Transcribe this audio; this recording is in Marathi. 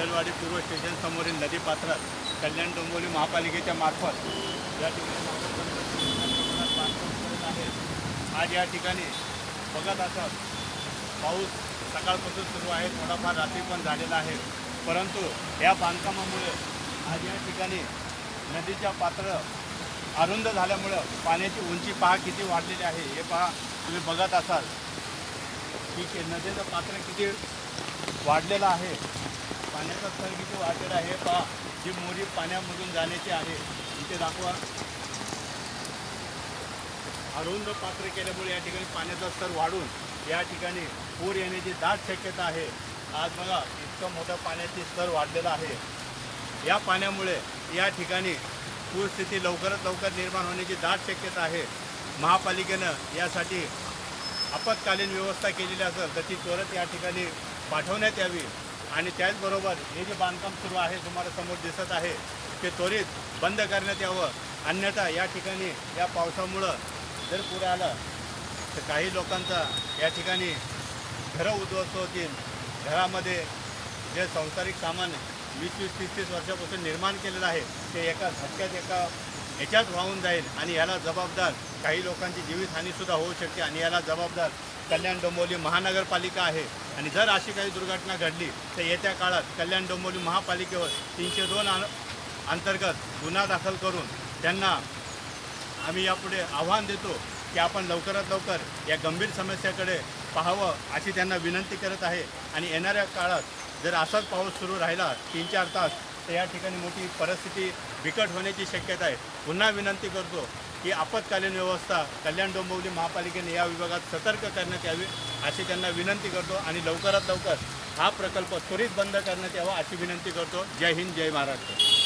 विठ्ठलवाडी पूर्व स्टेशन समोरील नदी पात्रात कल्याण डोंबिवली महापालिकेच्या मार्फत या ठिकाणी बांधकाम करत आहे। आज या ठिकाणी बघत असाल पाऊस सकाळपासून सुरू आहे, थोडाफार रात्री पण झालेला आहे, परंतु या बांधकामामुळे आज या ठिकाणी नदीच्या पात्र अरुंद झाल्यामुळं पाण्याची उंची पहा किती वाढलेली आहे। हे पहा, तुम्ही बघत असाल की नदीचं पात्र किती वाढलेलं आहे, पाण्याचा स्तर किती वाढलेला आहे। हे पहा, जी मोरी पाण्यामधून जाण्याची आहे इथे दाखवा। अरुंद पात्र केल्यामुळे या ठिकाणी पाण्याचा स्तर वाढून या ठिकाणी पूर येण्याची दाट शक्यता आहे। आज बघा इतकं मोठं पाण्याचे स्तर वाढलेलं आहे। या पाण्यामुळे या ठिकाणी पूरस्थिती लवकरात लवकर निर्माण होण्याची दाट शक्यता आहे। महापालिकेनं यासाठी आपत्कालीन व्यवस्था केलेली असेल तर ती त्वरित या ठिकाणी पाठवण्यात यावी आणि त्याचबरोबर हे जे बांधकाम सुरू आहे तुम्हाला समोर दिसत आहे ते त्वरित बंद करण्यात यावं, अन्यथा या ठिकाणी या पावसामुळं जर पूर आला तर काही लोकांचा या ठिकाणी घरं उद्ध्वस्त होतील। घरामध्ये जे सांसारिक सामान 20-30 वर्षापासून निर्माण केलेलं आहे ते एका झटक्यात याच्यात वाहून जाईल आणि याला जबाबदार काही लोकांची जीवितहानीसुद्धा होऊ शकते आणि याला जबाबदार कल्याण डोंबिवली महानगरपालिका आहे। आणि जर अशी काही दुर्घटना घडली तर येत्या काळात कल्याण डोंबिवली महापालिकेवर 302 अंतर्गत गुन्हा दाखल करून त्यांना आम्ही यापुढे आव्हान देतो की आपण लवकरात लवकर या गंभीर समस्याकडे पाहावं अशी त्यांना विनंती करत आहे। आणि येणाऱ्या काळात जर असाच पाऊस सुरू राहिला 3-4 तास तर या ठिकाणी मोठी परिस्थिती बिकट होण्याची शक्यता आहे। पुन्हा विनंती करतो की आपत्कालीन व्यवस्था कल्याण डोंबिवली महापालिकेने या विभागात सतर्क करण्यात यावी अशी त्यांना विनंती करतो आणि लवकरात लवकर हा प्रकल्प त्वरित बंद करण्यात यावा अशी विनंती करतो। जय हिंद, जय महाराष्ट्र।